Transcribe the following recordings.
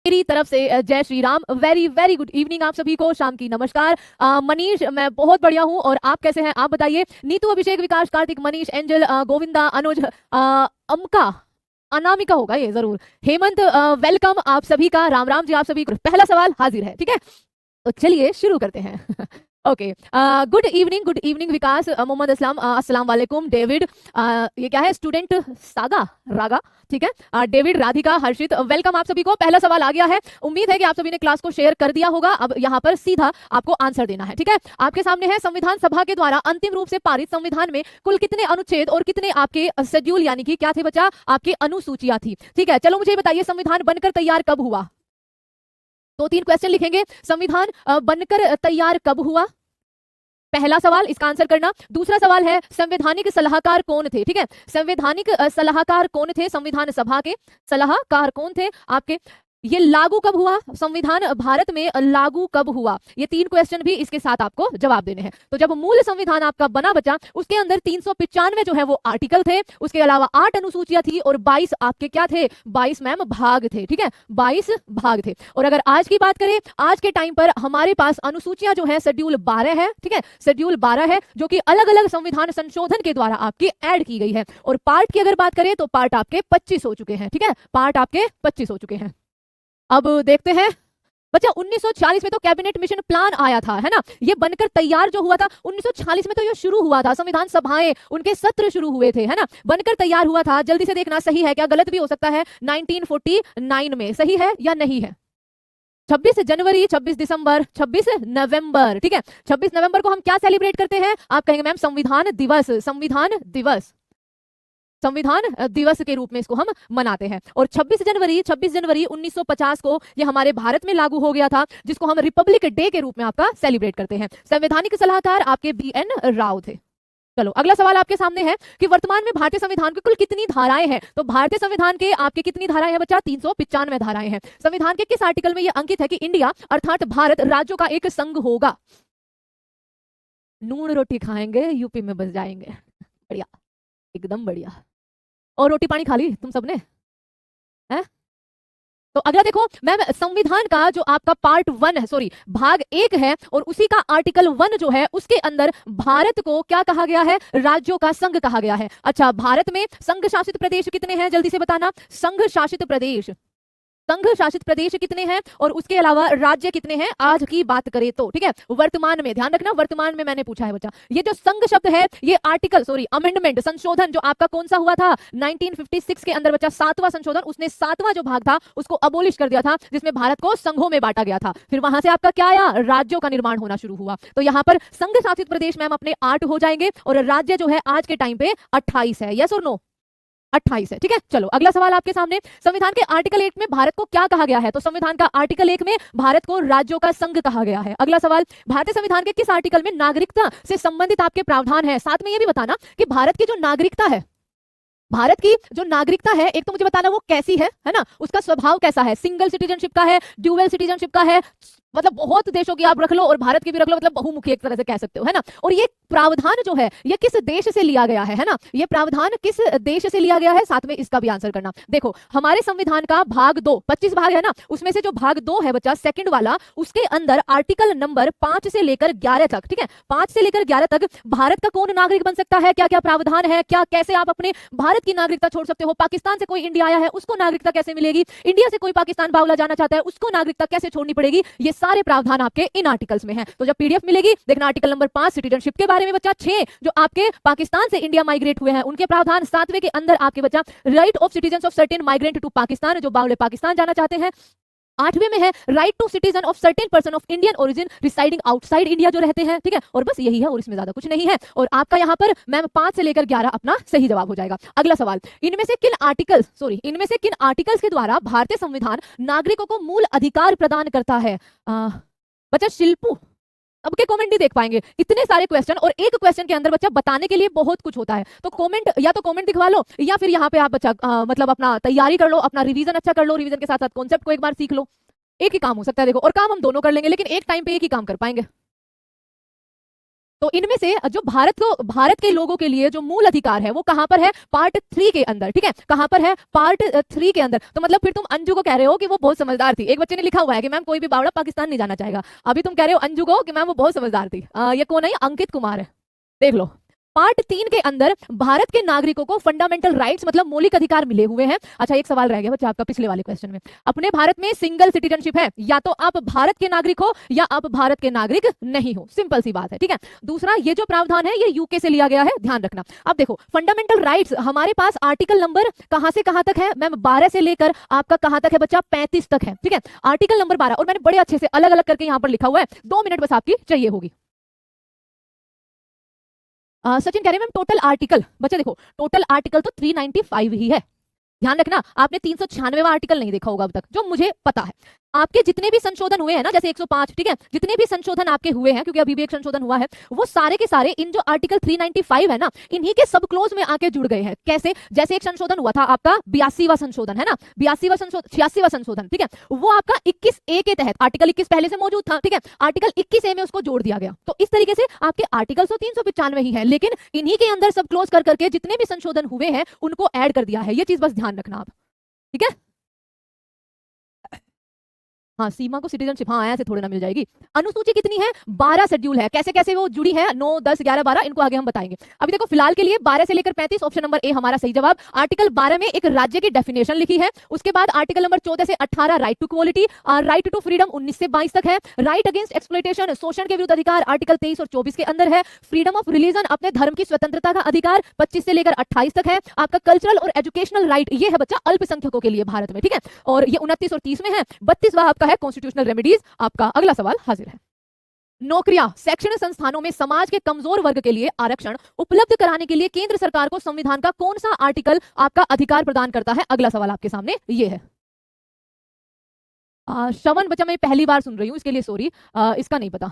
मेरी तरफ से जय Shri Ram. Very very good evening आप सभी को, शाम की नमस्कार। मनीष, मैं बहुत बढ़िया हूँ और आप कैसे हैं आप बताइए। नीतू, अभिषेक, विकास, कार्तिक, मनीष, एंजल, गोविंदा, अनुज, अमका, अनामिका होगा ये जरूर, हेमंत, वेलकम आप सभी का, राम राम जी आप सभी को। पहला सवाल हाजिर है, ठीक है, तो चलिए शुरू करते हैं। ओके, गुड इवनिंग विकास, मोहम्मद असलम, अस्सलाम वालेकुम, डेविड, ये क्या है, स्टूडेंट सागा रागा, ठीक है, डेविड, राधिका, हर्षित, वेलकम आप सभी को। पहला सवाल आ गया है, उम्मीद है कि आप सभी ने क्लास को शेयर कर दिया होगा। अब यहाँ पर सीधा आपको आंसर देना है, ठीक है। आपके सामने है, संविधान सभा के द्वारा अंतिम रूप से पारित संविधान में कुल कितने अनुच्छेद और कितने आपके शेड्यूल यानी कि क्या थे बच्चा, आपकी अनुसूचियां थी, ठीक है। चलो मुझे बताइए, संविधान बनकर तैयार कब हुआ? 2-3 क्वेश्चन लिखेंगे, संविधान बनकर तैयार कब हुआ, पहला सवाल, इसका आंसर करना। दूसरा सवाल है, संवैधानिक सलाहकार कौन थे, ठीक है, संवैधानिक सलाहकार कौन थे, संविधान सभा के सलाहकार कौन थे आपके। ये लागू कब हुआ, संविधान भारत में लागू कब हुआ, ये 3 क्वेश्चन भी इसके साथ आपको जवाब देने हैं। तो जब मूल संविधान आपका बना बचा, उसके अंदर 395 जो है वो आर्टिकल थे, उसके अलावा 8 अनुसूचियां थी और 22 आपके क्या थे, 22 मैम भाग थे, ठीक है, 22 भाग थे। और अगर आज की बात करें, आज के टाइम पर हमारे पास अनुसूचियां जो है शेड्यूल 12 है, ठीक है, शेड्यूल 12 है, जो कि अलग अलग संविधान संशोधन के द्वारा आपकी ऐड की गई है। और पार्ट की अगर बात करें तो पार्ट आपके 25 हो चुके हैं, ठीक है, पार्ट आपके 25 हो चुके हैं। अब देखते हैं बच्चा, 1946 में तो कैबिनेट मिशन प्लान आया था, है ना, ये बनकर तैयार जो हुआ था 1946 में, तो ये शुरू हुआ था, संविधान सभाएं उनके सत्र शुरू हुए थे, है ना, बनकर तैयार हुआ था। जल्दी से देखना, सही है क्या, गलत भी हो सकता है, 1949 में, सही है या नहीं है? 26 जनवरी, 26 दिसंबर, 26 नवंबर, ठीक है, 26 नवंबर को हम क्या सेलिब्रेट करते हैं? आप कहेंगे मैम संविधान दिवस, संविधान दिवस, संविधान दिवस के रूप में इसको हम मनाते हैं। और 26 जनवरी 1950 को ये हमारे भारत में लागू हो गया था, जिसको हम रिपब्लिक डे के रूप में आपका सेलिब्रेट करते हैं। संवैधानिक सलाहकार आपके BN राव थे। चलो अगला सवाल आपके सामने है कि वर्तमान में भारतीय संविधान की कुल कितनी धाराएं हैं। तो भारतीय संविधान के आपके कितनी धाराएं हैं बच्चा? 395 धाराएं हैं। संविधान के किस आर्टिकल में यह अंकित है कि इंडिया अर्थात भारत राज्यों का एक संघ होगा? नून रोटी खाएंगे यूपी में बस जाएंगे, बढ़िया, एकदम बढ़िया। और रोटी पानी खा ली तुम सबने, है? तो अगला देखो मैम, संविधान का जो आपका पार्ट 1 है, सॉरी भाग 1 है, और उसी का आर्टिकल 1 जो है, उसके अंदर भारत को क्या कहा गया है? राज्यों का संघ कहा गया है। अच्छा, भारत में संघ शासित प्रदेश कितने हैं, जल्दी से बताना। संघ शासित प्रदेश, संघ शासित प्रदेश कितने हैं और उसके अलावा राज्य कितने हैं आज की बात करें तो, ठीक है। वर्तमान में ध्यान रखना, वर्तमान में मैंने पूछा है बच्चा। ये जो संघ शब्द है, ये आर्टिकल, सॉरी अमेंडमेंट, संशोधन जो आपका कौन सा हुआ था 1956 के अंदर बच्चा, 7वां संशोधन, उसने 7वां जो भाग था उसको अबोलिश कर दिया था, जिसमें भारत को संघों में बांटा गया था। फिर वहां से आपका क्या आया, राज्यों का निर्माण होना शुरू हुआ। तो यहाँ पर संघ शासित प्रदेश मैम अपने 8 हो जाएंगे और राज्य जो है आज के टाइम पे 28 है। यस और नो? 28 है, ठीक है। चलो अगला सवाल आपके सामने, संविधान के आर्टिकल 1 में भारत को क्या कहा गया है? तो संविधान का आर्टिकल 1 में भारत को राज्यों का संघ कहा गया है। अगला सवाल, भारतीय संविधान के किस आर्टिकल में नागरिकता से संबंधित आपके प्रावधान है? साथ में ये भी बताना कि भारत की जो नागरिकता है, भारत की जो नागरिकता है, एक तो मुझे बताना वो कैसी है ना, उसका स्वभाव कैसा है, सिंगल सिटीजनशिप का है, ड्यूअल सिटीजनशिप का है, मतलब बहुत देशों की आप रख लो और भारत की भी रख लो, मतलब बहुमुखी एक तरह से कह सकते हो, है ना। और ये प्रावधान जो है ये किस देश से लिया गया है ना, ये प्रावधान किस देश से लिया गया है, साथ में इसका भी आंसर करना। देखो हमारे संविधान का भाग 2, 25 भाग है ना, उसमें से जो भाग 2 है बच्चा, सेकंड वाला, उसके अंदर आर्टिकल नंबर 5 से लेकर 11 तक, ठीक है, 5 से लेकर 11 तक भारत का कौन नागरिक बन सकता है, क्या क्या प्रावधान है, क्या कैसे आप अपने भारत की नागरिकता छोड़ सकते हो, पाकिस्तान से कोई इंडिया आया है उसको नागरिकता कैसे मिलेगी, इंडिया से कोई पाकिस्तान बावला जाना चाहता है उसको नागरिकता कैसे छोड़नी पड़ेगी, ये सारे प्रावधान आपके इन आर्टिकल्स में हैं। तो जब पीडीएफ मिलेगी देखना, आर्टिकल नंबर 5 सिटीजनशिप के बारे में बच्चा, 6 जो आपके पाकिस्तान से इंडिया माइग्रेट हुए हैं उनके प्रावधान, 7वें के अंदर आपके बच्चा right of citizen of certain migrant to Pakistan, जो बावले पाकिस्तान जाना चाहते हैं। 8वें में है right to citizen of certain person of Indian origin residing outside India जो रहते हैं, ठीक है, और बस यही है और इसमें ज्यादा कुछ नहीं है। और आपका यहाँ पर मैम 5 से लेकर 11 अपना सही जवाब हो जाएगा। अगला सवाल, इनमें से किन आर्टिकल्स के द्वारा भारतीय संविधान नागरिकों को मूल अधिकार प्रदान करता है? बच्चा शिल्पू, अब के कमेंट नहीं देख पाएंगे, इतने सारे क्वेश्चन और एक क्वेश्चन के अंदर बच्चा बताने के लिए बहुत कुछ होता है। तो कमेंट, या तो कमेंट दिखवा लो या फिर यहाँ पे आप बच्चा मतलब अपना तैयारी कर लो, अपना रिवीजन अच्छा कर लो, रिवीजन के साथ साथ कॉन्सेप्ट को एक बार सीख लो। एक ही काम हो सकता है देखो, और काम हम दोनों कर लेंगे लेकिन एक टाइम पे एक ही काम कर पाएंगे। तो इनमें से जो भारत के लोगों के लिए जो मूल अधिकार है वो कहां पर है? पार्ट 3 के अंदर, ठीक है, कहां पर है? पार्ट 3 के अंदर। तो मतलब फिर तुम अंजू को कह रहे हो कि वो बहुत समझदार थी। एक बच्चे ने लिखा हुआ है कि मैम कोई भी बावड़ा पाकिस्तान नहीं जाना चाहेगा। अभी तुम कह रहे हो अंजू को कि मैम वो बहुत समझदार थी। ये कौन है? अंकित कुमार है। देख लो, पार्ट 3 के अंदर भारत के नागरिकों को फंडामेंटल राइट्स मतलब मौलिक अधिकार मिले हुए हैं। अच्छा, एक सवाल रह गया बच्चा आपका पिछले वाले क्वेश्चन में। अपने भारत में सिंगल सिटीजनशिप है, या तो आप भारत के नागरिक हो या आप भारत के नागरिक नहीं हो, सिंपल सी बात है, ठीक है। दूसरा, ये जो प्रावधान है ये यूके से लिया गया है, ध्यान रखना। अब देखो, फंडामेंटल राइट्स हमारे पास आर्टिकल नंबर कहां से कहां तक है मैम? 12 से लेकर आपका कहां तक है बच्चा? 35 तक है, ठीक है। आर्टिकल नंबर 12, और मैंने बड़े अच्छे से अलग अलग करके यहां पर लिखा हुआ है। 2 मिनट बस आपकी चाहिए होगी। सचिन कह रहे हैं मैम टोटल आर्टिकल, बच्चा देखो टोटल आर्टिकल तो 395 ही है। ध्यान रखना, आपने 396वां आर्टिकल नहीं देखा होगा अब तक, जो मुझे पता है। आपके जितने भी संशोधन हुए हैं ना, जैसे 105, ठीक है, जितने भी संशोधन आपके हुए हैं, क्योंकि अभी भी एक संशोधन हुआ है, वो सारे के सारे इन जो आर्टिकल 395 है ना, इन्हीं के सब क्लोज में आके जुड़ गए हैं। कैसे? जैसे एक संशोधन हुआ था आपका 82वां संशोधन, है ना, 82वां संशोधन, 86वां संशोधन, ठीक है, वो आपका 21A के तहत, आर्टिकल 21 पहले से मौजूद था, ठीक है, आर्टिकल 21A में उसको जोड़ दिया गया। तो इस तरीके से आपके आर्टिकल तो 395 ही है, लेकिन इन्हीं के अंदर सब क्लोज कर करके जितने भी संशोधन हुए हैं उनको ऐड कर दिया है। ये चीज बस ध्यान रखना आप, ठीक है। हाँ, सीमा को सिटीजनशिप, हाँ ऐसे थोड़ी ना मिल जाएगी। अनुसूची कितनी है? 12 शेड्यूल है। कैसे कैसे वो जुड़ी है? 9, 10, 11, 12, इनको आगे हम बताएंगे। अभी देखो फिलहाल के लिए 12 से लेकर 35, ऑप्शन नंबर ए हमारा सही जवाब। आर्टिकल 12 में एक राज्य की डेफिनेशन लिखी है। उसके बाद आर्टिकल नंबर 14 से 18 right to equality, right to freedom 19 से 22 तक है। राइट अगेंस्ट एक्सप्लॉयटेशन, शोषण के विरुद्ध अधिकार, आर्टिकल 23 और 24 के अंदर है। फ्रीडम ऑफ रिलीजन, अपने धर्म की स्वतंत्रता का अधिकार 25 से लेकर 28 तक है। आपका कल्चरल और एजुकेशनल राइट, ये है बच्चा अल्पसंख्यकों के लिए भारत में, ठीक है, और ये 29 और 30 में है। 32वां आपका है कॉन्स्टिट्यूशनल रेमेडीज। आपका अगला सवाल हाजिर है। नौकरियां, शैक्षणिक संस्थानों में समाज के कमजोर वर्ग के लिए आरक्षण उपलब्ध कराने के लिए केंद्र सरकार को संविधान का कौन सा आर्टिकल आपका अधिकार प्रदान करता है? अगला सवाल आपके सामने ये है। श्रवण बच्चा मैं पहली बार सुन रही हूं, इसके लिए सॉरी, इसका नहीं पता।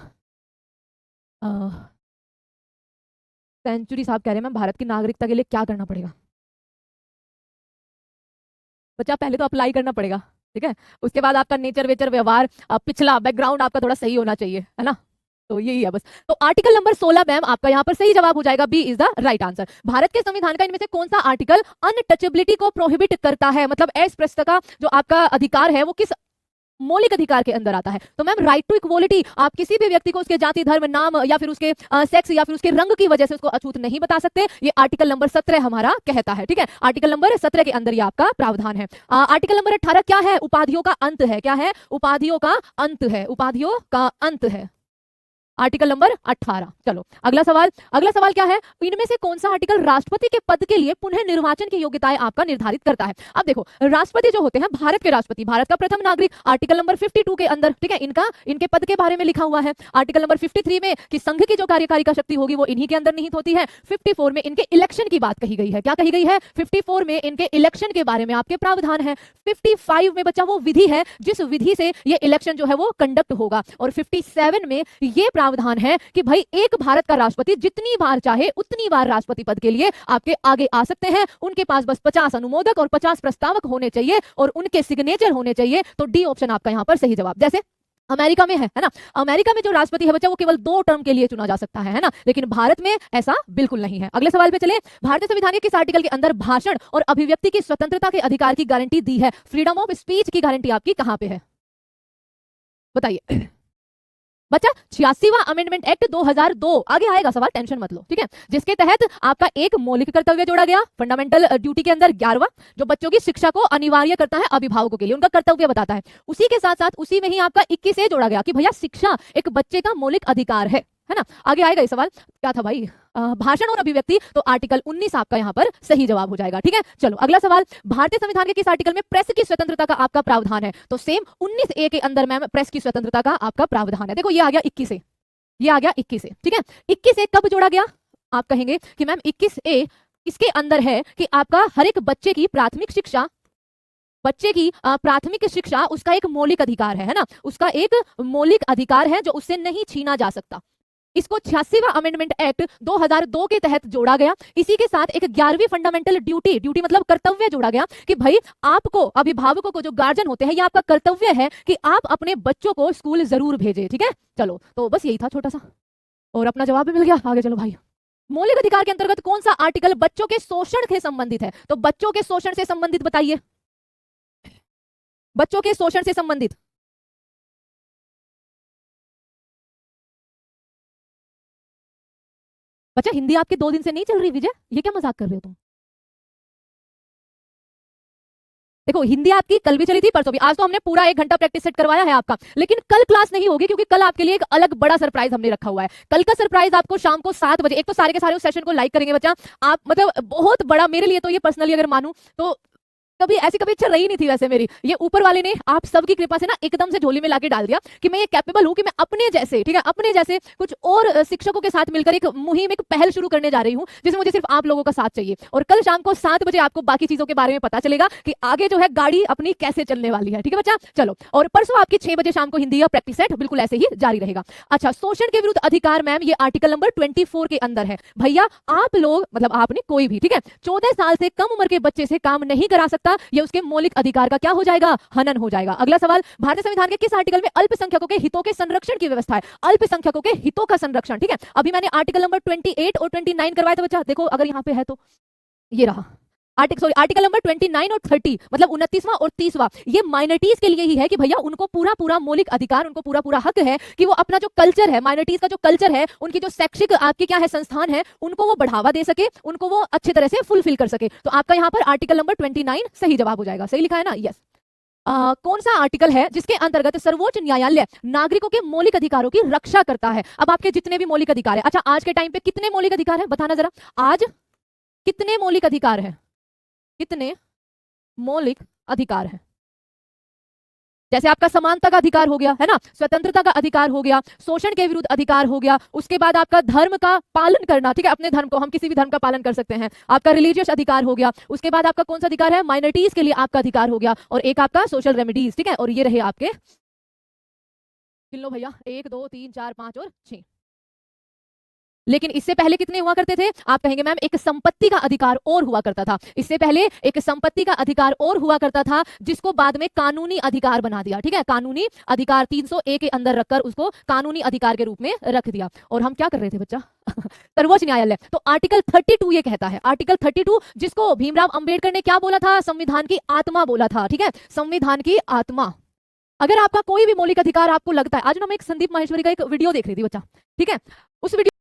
सेंचुरी साहब कह रहे हैं मैम भारत की नागरिकता के लिए क्या करना पड़ेगा? बच्चा पहले तो अप्लाई करना पड़ेगा, ठीक है, उसके बाद आपका नेचर वेचर व्यवहार पिछला बैकग्राउंड आपका थोड़ा सही होना चाहिए, है ना। तो यही है बस। तो आर्टिकल नंबर 16 मैम आपका यहाँ पर सही जवाब हो जाएगा, B is the right answer. Bharat के संविधान का इनमें से कौन सा आर्टिकल अनटचेबिलिटी को प्रोहिबिट करता है? मतलब अस्पृश्यता का जो आपका अधिकार है वो किस मौलिक अधिकार के अंदर आता है? तो मैम राइट टू इक्वालिटी, आप किसी भी व्यक्ति को उसके जाति, धर्म, नाम या फिर उसके सेक्स या फिर उसके रंग की वजह से उसको अछूत नहीं बता सकते। ये आर्टिकल नंबर 17 हमारा कहता है, ठीक है, आर्टिकल नंबर 17 के अंदर ये आपका प्रावधान है। आर्टिकल नंबर 18 क्या है? उपाधियों का अंत है। क्या है? उपाधियों का अंत है, उपाधियों का अंत है, आर्टिकल नंबर 18। चलो अगला सवाल, अगला सवाल क्या है? इनमें से कौन सा आर्टिकल राष्ट्रपति के पद के लिए पुनः निर्वाचन की योग्यताएं आपका निर्धारित करता है? अब देखो राष्ट्रपति जो होते हैं भारत के राष्ट्रपति, भारत का प्रथम नागरिक, आर्टिकल नंबर 52 के अंदर, ठीक है, इनके पद के बारे में लिखा हुआ है। आर्टिकल नंबर 53 में कि संघ की जो कार्यकारी का शक्ति होगी वो इन्हीं के अंदर निहित होती है। 54 में इनके इलेक्शन की बात कही गई है। क्या कही गई है? 54 में इनके इलेक्शन के बारे में आपके प्रावधान है। 55 में बच्चा वो विधि है जिस विधि से ये इलेक्शन जो है वो कंडक्ट होगा। और 57 में ये प्रावधान है कि भाई एक भारत का राष्ट्रपति जितनी बार चाहे उतनी बार राष्ट्रपति पद के लिए आपके आगे आ सकते हैं। उनके पास बस 50 अनुमोदक और 50 प्रस्तावक होने चाहिए और उनके सिग्नेचर होने चाहिए। तो डी ऑप्शन आपका यहाँ पर सही जवाब। जैसे अमेरिका में है ना, अमेरिका में जो राष्ट्रपति है बच्चा वो केवल 2 टर्म के लिए चुना जा सकता है ना, लेकिन भारत में ऐसा बिल्कुल नहीं है। अगले सवाल पे चले। भारतीय संविधान के किस आर्टिकल के अंदर भाषण और अभिव्यक्ति की स्वतंत्रता के अधिकार की गारंटी दी है? फ्रीडम ऑफ स्पीच की गारंटी आपकी कहां पे है बताइए बच्चा? 86वां अमेंडमेंट एक्ट 2002 आगे आएगा सवाल, टेंशन मत लो, ठीक है, जिसके तहत आपका एक मौलिक कर्तव्य जोड़ा गया फंडामेंटल ड्यूटी के अंदर 11वां, जो बच्चों की शिक्षा को अनिवार्य करता है अभिभावकों के लिए, उनका कर्तव्य बताता है। उसी के साथ साथ उसी में ही आपका 21 जोड़ा गया कि भैया शिक्षा एक बच्चे का मौलिक अधिकार है ना। आगे आएगा ये सवाल, क्या था भाई? भाषण और अभिव्यक्ति, तो आर्टिकल 19 आपका यहाँ पर सही जवाब हो जाएगा, ठीक है। चलो अगला सवाल, भारतीय संविधान के किस आर्टिकल में प्रेस की स्वतंत्रता का आपका प्रावधान है? तो सेम 19A के अंदर मैम प्रेस की स्वतंत्रता का आपका प्रावधान है। देखो ये आ गया 21A, ये आ गया 21A, ठीक है। 21A कब जोड़ा गया? आप कहेंगे कि मैम 21A इसके अंदर है कि आपका हर एक बच्चे की प्राथमिक शिक्षा, बच्चे की प्राथमिक शिक्षा उसका एक मौलिक अधिकार है ना, उसका एक मौलिक अधिकार है जो उससे नहीं छीना जा सकता। इसको 86वां अमेंडमेंट एक्ट 2002 के तहत जोड़ा गया। इसी के साथ एक 11वीं फंडामेंटल ड्यूटी, ड्यूटी मतलब कर्तव्य जोड़ा गया कि भाई आपको, अभिभावकों को, जो गार्जियन होते हैं, ये आपका कर्तव्य है कि आप अपने बच्चों को स्कूल जरूर भेजें, ठीक है। चलो तो बस यही था छोटा सा। और अपना जवाब भी मिल गया। आगे चलो भाई। मौलिक अधिकार के अंतर्गत कौन सा आर्टिकल बच्चों के शोषण से संबंधित है? तो बच्चों के शोषण से संबंधित बताइए, बच्चों के शोषण से संबंधित। बच्चा हिंदी आपके 2 दिन से नहीं चल रही विजय, ये क्या मजाक कर रहे हो तुम? देखो हिंदी आपकी कल भी चली थी, परसों भी, आज तो हमने पूरा 1 घंटा प्रैक्टिस सेट करवाया है आपका, लेकिन कल क्लास नहीं होगी क्योंकि कल आपके लिए एक अलग बड़ा सरप्राइज हमने रखा हुआ है। कल का सरप्राइज आपको शाम को 7 बजे, एक तो सारे के सारे उस सेशन को लाइक करेंगे बच्चा आप, मतलब बहुत बड़ा मेरे लिए तो ये पर्सनली अगर मानूं तो कभी ऐसी कभी इच्छा रही नहीं थी वैसे मेरी, ये ऊपर वाले ने आप सबकी कृपा से ना एकदम से झोली में लाके डाल दिया कि मैं ये कैपेबल हूं कि मैं अपने जैसे, ठीक है, अपने जैसे कुछ और शिक्षकों के साथ मिलकर एक मुहिम, एक पहल शुरू करने जा रही हूं जिसमें मुझे सिर्फ आप लोगों का साथ चाहिए। और कल शाम को 7 बजे आपको बाकी चीजों के बारे में पता चलेगा कि आगे जो है गाड़ी अपनी कैसे चलने वाली है, ठीक है बच्चा। चलो, और परसों आपकी 6 बजे शाम को हिंदी का प्रैक्टिस सेट बिल्कुल ऐसे ही जारी रहेगा। अच्छा, शोषण के विरुद्ध अधिकार मैम, ये आर्टिकल नंबर 24 के अंदर है भैया। आप लोग, मतलब आपने कोई भी, ठीक है, 14 साल से कम उम्र के बच्चे से काम नहीं करा सकता, ये उसके मौलिक अधिकार का क्या हो जाएगा? हनन हो जाएगा। अगला सवाल, भारतीय संविधान के किस आर्टिकल में अल्पसंख्यकों के हितों के संरक्षण की व्यवस्था है? अल्पसंख्यकों के हितों का संरक्षण, ठीक है। अभी मैंने आर्टिकल नंबर 28 और 29 करवाए थे बच्चा, देखो अगर यहाँ पे है तो ये रहा आर्टिकल नंबर 29 और 30, मतलब 29वां और 30वां, ये माइनॉरिटीज के लिए ही है कि भैया उनको पूरा पूरा मौलिक अधिकार, उनको पूरा पूरा हक है कि वो अपना जो कल्चर है, माइनॉरिटीज का जो कल्चर है, उनकी जो शैक्षिक आपके क्या है संस्थान है, उनको वो बढ़ावा दे सके, उनको वो अच्छी तरह से फुलफिल कर सके। तो आपका यहाँ पर आर्टिकल नंबर 29 सही जवाब हो जाएगा। सही लिखा है ना? यस। कौन सा आर्टिकल है जिसके अंतर्गत सर्वोच्च न्यायालय नागरिकों के मौलिक अधिकारों की रक्षा करता है? अब आपके जितने भी मौलिक अधिकार है, अच्छा आज के टाइम पे कितने मौलिक अधिकार है बताना जरा, आज कितने मौलिक अधिकार है? कितने मौलिक अधिकार है? जैसे आपका समानता का अधिकार हो गया है ना, स्वतंत्रता का अधिकार हो गया, शोषण के विरुद्ध अधिकार हो गया, उसके बाद आपका धर्म का पालन करना, ठीक है, अपने धर्म को हम किसी भी धर्म का पालन कर सकते हैं, आपका रिलीजियस अधिकार हो गया, उसके बाद आपका कौन सा अधिकार है? माइनॉरिटीज के लिए आपका अधिकार हो गया, और एक आपका सोशल रेमेडीज, ठीक है। और ये रहे आपके, गिन लो भैया, 1 2 3 4 5 और 6। लेकिन इससे पहले कितने हुआ करते थे? आप कहेंगे मैम एक संपत्ति का अधिकार और हुआ करता था। इससे पहले एक संपत्ति का अधिकार और हुआ करता था जिसको बाद में कानूनी अधिकार बना दिया, ठीक है, कानूनी अधिकार 300A के अंदर रखकर उसको कानूनी अधिकार के रूप में रख दिया। और हम क्या कर रहे थे बच्चा? सर्वोच्च न्यायालय। तो आर्टिकल 32 ये कहता है, आर्टिकल 32 जिसको भीमराव अंबेडकर ने क्या बोला था? संविधान की आत्मा बोला था, ठीक है, संविधान की आत्मा। अगर आपका कोई भी मौलिक अधिकार आपको लगता है, आज ना मैं एक संदीप माहेश्वरी का एक वीडियो देख रही थी बच्चा, ठीक है, उस वीडियो